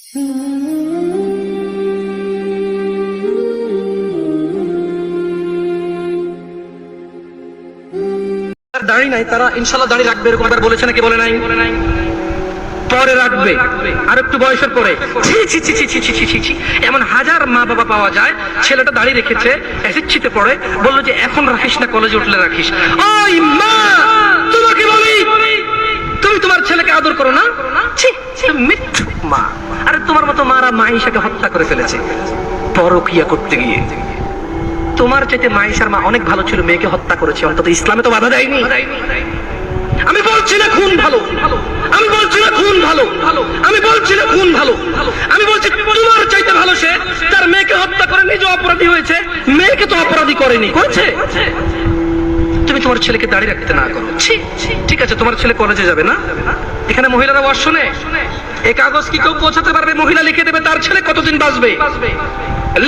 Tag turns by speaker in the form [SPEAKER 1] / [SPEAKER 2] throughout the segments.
[SPEAKER 1] দাড়ি নাই, তারা ইনশাল্লাহ দাড়ি রাখবে এরকম একবার বলেছে নাকি বলে নাই? পরে রাখবে আর একটু বয়সের পরে। এমন হাজার মা বাবা পাওয়া যায়, ছেলেটা দাড়ি রেখেছে, এসিচ্ছিতে পড়ে, বললো যে এখন রাখিস না, কলেজে উঠলে রাখিস। ওই মা, তোমাকে বলি, তুমি তোমার ছেলেকে আদর করো না? মিথ্যু মা। আরে তোমার মতো মারা মাইশাকে হত্যা করে ফেলেছে পরকিয়া করতে গিয়ে। তোমার চাইতে মাইশার মা অনেক ভালো ছিল, মেয়েকে হত্যা করেছে, অন্তত ইসলামে তো বাধা দেয়নি। আমি বলছি না খুন ভালো, আমি বলছি না খুন ভালো, আমি বলছি না খুন ভালো, আমি বলছি তোমার চাইতে ভালো সে, তার মেয়েকে হত্যা করে নিজে অপরাধী হয়েছে, মেয়েকে তো অপরাধী করেনি, করেছে? তুমি তোমার ছেলেকে দাঁড়িয়ে রাখতে না করো, ঠিক আছে, তোমার ছেলে কলেজে যাবে না, এখানে মহিলারা ওয়াজ শুনে, এই কাগজ কি কেউ পৌঁছাতে পারবে? মহিলা লিখে দেবে তার ছেলে কতদিন বাঁচবে,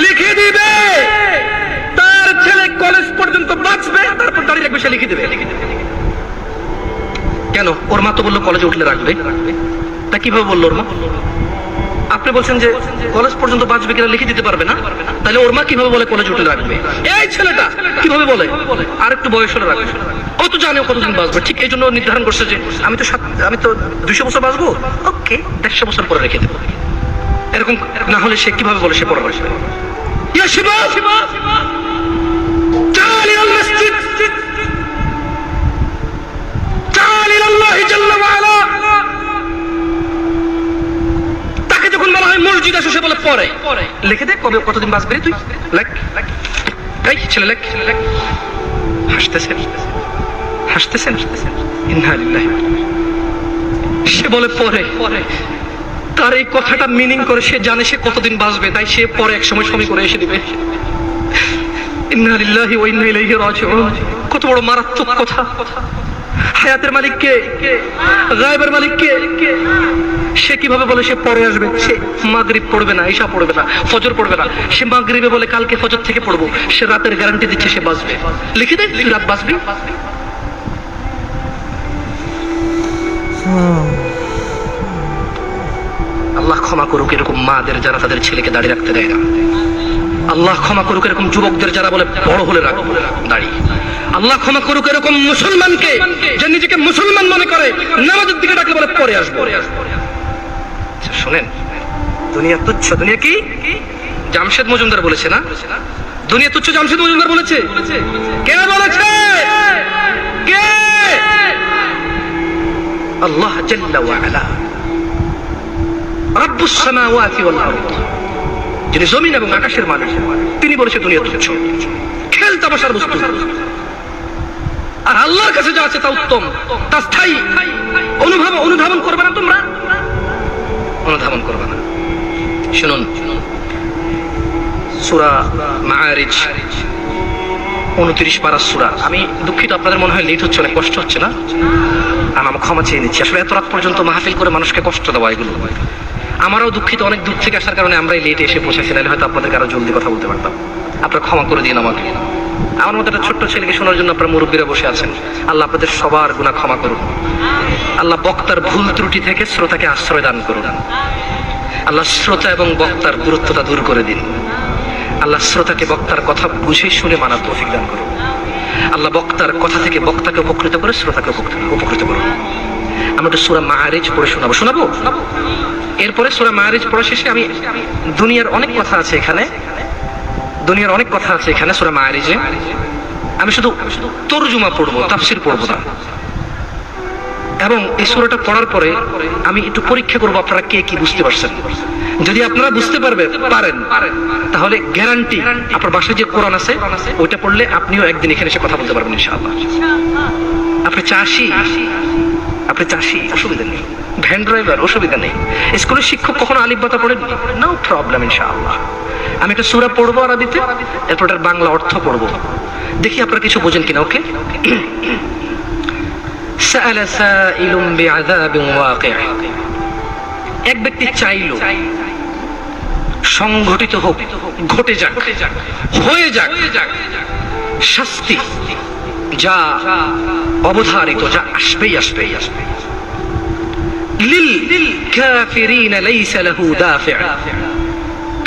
[SPEAKER 1] লিখে দিবে তার ছেলে কলেজ পর্যন্ত বাঁচবে, তারপর দাঁড়িয়ে রাখবে, সে লিখে দেবে। কেন? ওর মা তো বললো কলেজে উঠলে রাখবে। তা কিভাবে বললো ওর মা? আপনি বলছেন যে কলেজ পর্যন্ত বাঁচবে কিনা লিখে দিতে পারবে না, তাহলে ওর মা কিভাবে বলে কলেজে উঠলে রাখবে? এই ছেলেটা কিভাবে বলে আর একটু বয়স হলে রাখবে? ও তো জানে কতদিন বাঁচবে, ঠিক এই জন্য নির্ধারণ করছে যে আমি তো 200 বছর বাঁচবো, ওকে 150 বছর পরে রেখে দেবো। এরকম না হলে সে কিভাবে বলে সে পরে বাঁচবে? তাকে যখন বলা হয় মসজিদ আসো, সে বলে পরে লিখে দে কবে কতদিন বাঁচবে তুই, লেখ। এই ছেলে লেখ, হাসতেছেন হাসতেছেন, ইন্না লিল্লাহি। সে বলে পরে, তার এই কথাটা মিনিং করে সে জানে সে কতদিন বাঁচবে, তাই সে পরে এক সময় সময় করে এসে দিবে। ইন্না লিল্লাহি ওয়া ইন্না ইলাইহি রাজিউন। কত বড় মারাত্মক কথা! হায়াতের মালিক কে? গায়েবের মালিক কে? সে কিভাবে বলে সে পরে আসবে? সে মাগরিব পড়বে না, ঈশা পড়বে না, ফজর পড়বে না, সে মাগরিবে বলে কালকে ফজর থেকে পড়বো, সে রাতের গ্যারান্টি দিচ্ছে সে বাঁচবে। লিখে দে তুই রাত বাঁচবি। আল্লাহ ক্ষমা করুক এরকম মাদের যারা তাদের ছেলেকে দাঁড়িয়ে রাখতে দেয় না। আল্লাহ ক্ষমা করুক এরকম যুবকদের যারা বলে বড় হলে রাখবো দাঁড়িয়ে। আল্লাহ ক্ষমা করুক এরকম মুসলমানকে যে নিজেকে মুসলমান মনে করে, নামাজের দিকে ডাকলে বলে পরে আসবো। শোনেন, দুনিয়া তুচ্ছ। দুনিয়া কি? জামশেদ মজুমদার বলেছে না, দুনিয়া তুচ্ছ। জামশেদ মজুমদার বলেছে? কে বলেছে? কে? আল্লাহ জাল্লা ওয়া আলা, রাব্বুস সামাওয়াতি ওয়াল আরদ, যিনি জমিন এবং আকাশের মালিক, তিনি বলেছে দুনিয়া তুচ্ছ, খেল তামাশার বস্তু। আর আল্লাহর কাছে যা আছে তা উত্তম, তা স্থায়ী। অনুধাবন করবে না তোমরা, অনুধাবন করবে না। শুনুন, সূরা মাআরিজ 29 পারা সূরা। আমি দুঃখিত, আপনাদের মনে হয় লেট হচ্ছে, অনেক কষ্ট হচ্ছে না? আমি ক্ষমা চেয়ে নিচ্ছি। আসলে এত রাত পর্যন্ত মাহফিল করে মানুষকে কষ্ট দেওয়া, এগুলো আমারও দুঃখিত। অনেক দূর থেকে আসার কারণে আমরাই লেটে এসে পৌঁছেছি, নাহলে হয়তো আপনাদেরকে আরো জলদি কথা বলতে পারতাম। আপনারা ক্ষমা করে দিন আমাকে। আমার মতো একটা ছোট্ট ছেলেকে শোনার জন্য আপনারা মুরব্বীরা বসে আছেন। আল্লাহ আপনাদের সবার গুনাহ ক্ষমা করুন। আল্লাহ বক্তার ভুল ত্রুটি থেকে শ্রোতাকে আশ্রয় দান করুন। আল্লাহ শ্রোতা এবং বক্তার দূরত্বতা দূর করে দিন। আল্লাহ শ্রোতাকে বক্তার কথা বুঝে শুনে মানার তৌফিক দান করুন। আল্লাহ বক্তার কথা থেকে বক্তাকে উপকৃত করে শ্রোতাকে উপকৃত করুন। আমরা তো সূরা মাআরিজ পড়ে শোনাবো। এরপরে সূরা মাআরিজ পড়া শেষে আমি দুনিয়ার অনেক কথা আছে এখানে, সূরা মাআরিজে। আমি শুধু তরজুমা পড়বো, তাফসীর পড়বো না। এবং এই সূরাটা পড়ার পরে আমি একটু পরীক্ষা করবো আপনারা কে কি বুঝতে পারছেন। যদি আপনারা বুঝতে পারেন তাহলে গ্যারান্টি আপনার বাসায় যে কোরআন আছে ওইটা পড়লে আপনিও একদিন এখানে এসে কথা বলতে পারবেন ইনশাআল্লাহ। আপনি চাষি, অসুবিধা নেই। ভ্যান ড্রাইভার, অসুবিধা নেই। স্কুলের শিক্ষক কখনো আলিফ বাতা পড়েন? নো প্রবলেম ইনশাআল্লাহ। আমি একটা সূরা পড়বো আরবিতে, এরপর এটার বাংলা অর্থ পড়বো, দেখি আপনারা কিছু বোঝেন কিনা। ওকে? সাআলা সাইলুম বিআযাবিন ওয়াকি'হ। এক ব্যক্তি চাইলো সংঘটিত হোক, ঘটে যাক, হয়ে যাক শাস্তি, যা অবধারিত, যা আসবেই। লিল কাফিরিন লাইসা লাহু দাফি',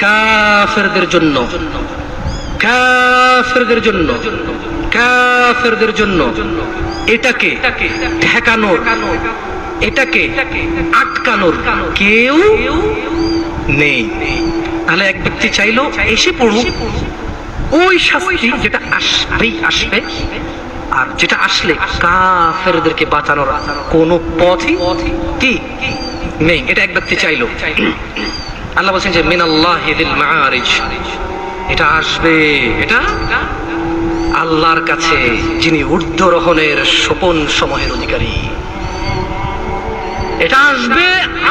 [SPEAKER 1] কাফিরদের জন্য, কাফিরদের জন্য, কাফিরদের জন্য এটাকে ঠেকানোর, এটাকে আটকানোর কেউ নেই। তাহলে এক ব্যক্তি চাইলো এসে পড়ুক ওই শাস্তি যেটা আসবেই আসবে, আর যেটা আসলে কাফেরদেরকে বাঁচানোর কোনো পথই কি নেই, এটা এক ব্যক্তি চাইলো। আল্লাহ বলছেন যে মিনাল্লাহি যিল মাআরিজ, এটা আসবে, এটা আল্লাহর কাছে যিনি ঊর্ধ্বরোহণের সোপন সমূহের অধিকারী, এটা আসবে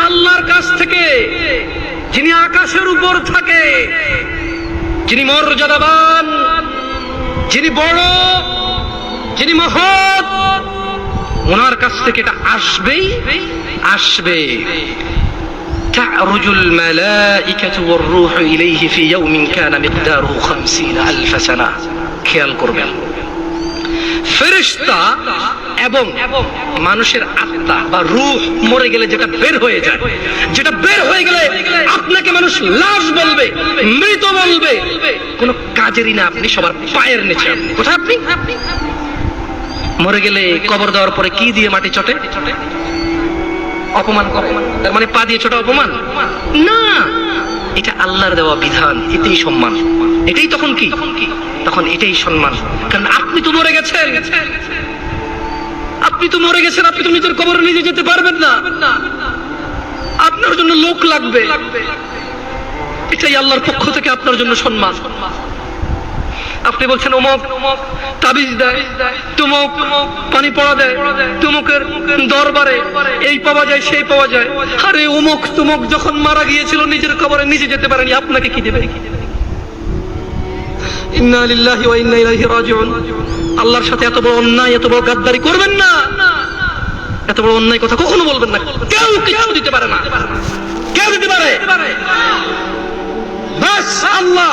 [SPEAKER 1] আল্লাহর কাছ থেকে যিনি আকাশের উপর থাকে, যিনি মর্যাদাবান, যিনি বড়, যিনি মহৎ, ওনার কাছ থেকে এটা আসবেই আসবে। تعرج الملائكة والروح إليه في يوم كان مقداره 50,000 سنة। খেয়াল করবেন, ফেরেশতা এবং মানুষের আত্মা বা রূহ মরে গেলে যেটা বের হয়ে যায়, যেটা বের হয়ে গেলে আপনাকে মানুষ লাশ বলবে, মৃত বলবে, কোনো কাজেরই না আপনি, সবার পায়ের নিচে। কোথায় আপনি? মরে গেলে কবর দেওয়ার পরে কি দিয়ে মাটি চটে? অপমান করে, তার মানে পা দিয়ে ছোট অপমান না, এটা আল্লাহর দেওয়া বিধান, এটাই সম্মান, এটাই তখন কি, তখন এটাই সম্মান। কারণ আপনি তো মরে গেছেন, আপনি তো মরে গেছেন, আপনি তো নিজের কবরে নিজে যেতে পারবেন না, আপনার জন্য লোক লাগবে, এটাই আল্লাহর পক্ষ থেকে আপনার জন্য সম্মান। আপনি বলছেন অমুক তাবিজ দেয়, তুমুক পানি পড়া দেয়, তুমুকের দরবারে এই পাওয়া যায় সেই পাওয়া যায়। আরে অমুক তুমুক যখন মারা গিয়েছিল নিজের কবরে নিজে যেতে পারেনি, আপনাকে কি দেবে? ইন্না লিল্লাহি ওয়া ইন্না ইলাইহি রাজিউন। আল্লাহর সাথে এত বড় অন্যায়, এত বড় গাদ্দারি করবেন না, এত বড় অন্যায় কথা কখনো বলবেন না। কেউ কিছু দিতে পারে না, কেউ দিতে পারে বাস আল্লাহ।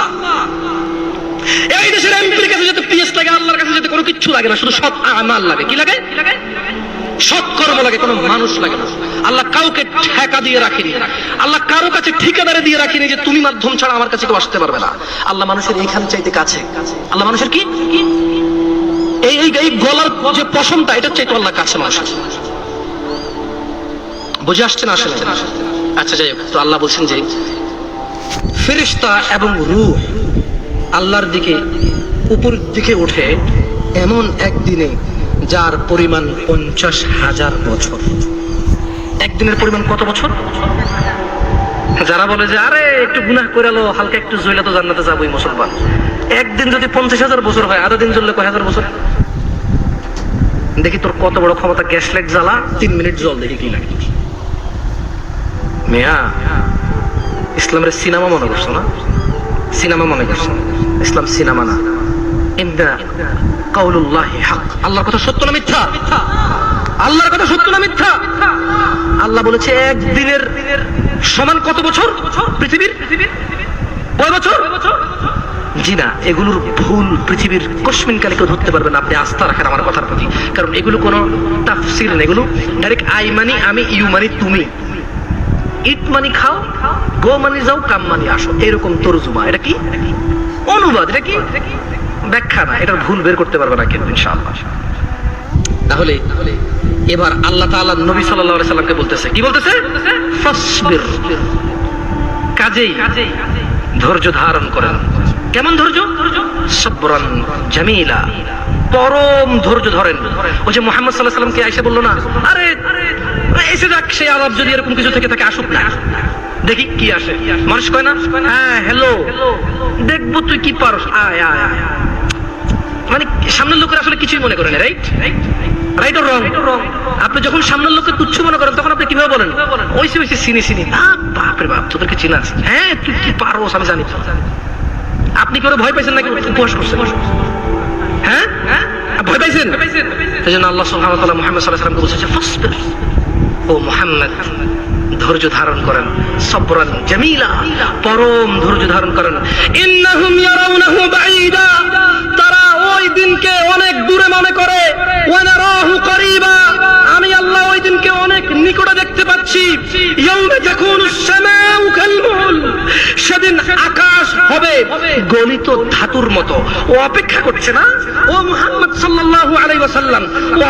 [SPEAKER 1] এই দেশের এমপির কাছে যেতে পিএস লাগে, আল্লাহর কাছে যেতে কোনো কিচ্ছু লাগে না, শুধু সৎ আমাল লাগে। কি লাগে? সৎ কর্ম লাগে, কোনো মানুষ লাগে না। আল্লাহ কাউকে ঠেকা দিয়ে রাখেনি, আল্লাহ কারো কাছে ঠিকাদারে দিয়ে রাখেনি যে তুমি মাধ্যম ছাড়া আমার কাছে কেউ আসতে পারবে না। আল্লাহ মানুষের এইখান চাইতে কাছে, আল্লাহ মানুষের কি এই এই গলার যে পশমটা, এটা চাইতে আল্লাহ কাছে মানুষের। বুঝে আসছে না? আসলে আচ্ছা যাই হোক, তো আল্লাহ বলছেন যে ফেরেশতা এবং রূহ আল্লাহর দিকে উপর দিকে ওঠে এমন একদিনে যার পরিমাণ 50,000 বছর। একদিনের পরিমাণ কত বছর? যারা বলে যে আরে একটু গুনাহ করে লো, হালকা একটু জ্বলে তো জান্নাতে যাবোই মুসলমান, একদিন যদি 50,000 বছর হয়, আধা দিন জ্বললে কয় হাজার বছর? দেখি তোর কত বড় ক্ষমতা, গ্যাস লাইট জ্বালা 3 মিনিট জল, দেখি কি লাগে। মিয়া ইসলামের সিনেমা মনে করছো না? সিনেমা মনে করছো? ইসলাম সিনেমা না, ইন্না কাউলুল্লাহি হক। আল্লাহর কথা সত্য না মিথ্যা? আল্লাহর কথা সত্য না মিথ্যা? আল্লাহ বলেছে একদিনের সমান কত বছর পৃথিবীর? কয় বছর? জি না, এগুলোর ভুল পৃথিবীর কসমিন কালে কেউ ধরতে পারবে না। আপনি আস্থা রাখেন আমার কথার প্রতি, কারণ এগুলো কোনো তাফসীর না, এগুলো ডাইরেক্ট আই মানি আমি, ইউ মানি তুমি, ইট মানি খাও, গো মানি যাও, কাম মানি আসো, এরকম তরজুমা। এটা কি অনুবাদ, এটা কি ব্যাখ্যা না, এটার ভুল বের করতে পারবে না কেউ ইনশাআল্লাহ। তাহলে এবার আল্লাহ তাআলা নবী সাল্লাল্লাহু আলাইহি সাল্লামকে বলতেছে, কি বলতেছে? ফাসবির, কাজেই ধৈর্য ধারণ করেন। কেমন ধৈর্য? সবরান জামিলা, পরম ধৈর্য ধরেন। ওই যে মুহাম্মদ সাল্লাল্লাহু আলাইহি সাল্লামকে আয়েশা বলল না, আরে এসে যাক সেই আলাপ, যদি এরকম কিছু থেকে থাকে আসুক না, দেখি কি আসে। মানুষ কয় না, হ্যাঁ হ্যালো দেখবো তুই কি পারস, আয় আয় আয়, মানে সামনের লোকের আসলে কিছুই মনে করেন। Right right or wrong? আপনি যখন সামনের লোককে তুচ্ছ মনে করেন তখন আপনি কিভাবে বলেন? ওইসে ওইসে চিনি চিনি, বাপরে বাপ তোদেরকে চিনা আছে, হ্যাঁ তুই কি পারোস আমি জানি। আপনি কেউ ভয় পাইছেন নাকি উপহাস করছেন? হ্যাঁ ভয় পাইছেন? সেই জন্য আল্লাহ সুবহানাহু ওয়া তাআলা মুহাম্মদ সাল্লাল্লাহু আলাইহি ওয়াসাল্লামকে বলেছে ফাসবির, ও মুহাম্মদ ধৈর্য ধারণ করেন, সবরান জামিলা, পরম ধৈর্য ধারণ করেন। ইন্নাহুম ইয়ারাউনাহু বাঈদা, তারা ওই দিনকে অনেক দূরে মনে করে, ওয়া নারাহু করিবা, আমি আল্লাহ ওই দিনকে অনেক নিকটে দেখতে পাচ্ছি ইয়াউমা তাকুনুস সামাউ কালমুল, সেদিন আকাশ হবে গলিত ধাতুর মতো। ও অপেক্ষা করছে না, ও মুহাম্মদ সাল্লাল্লাহু আলাইহি ওয়াসাল্লাম, ও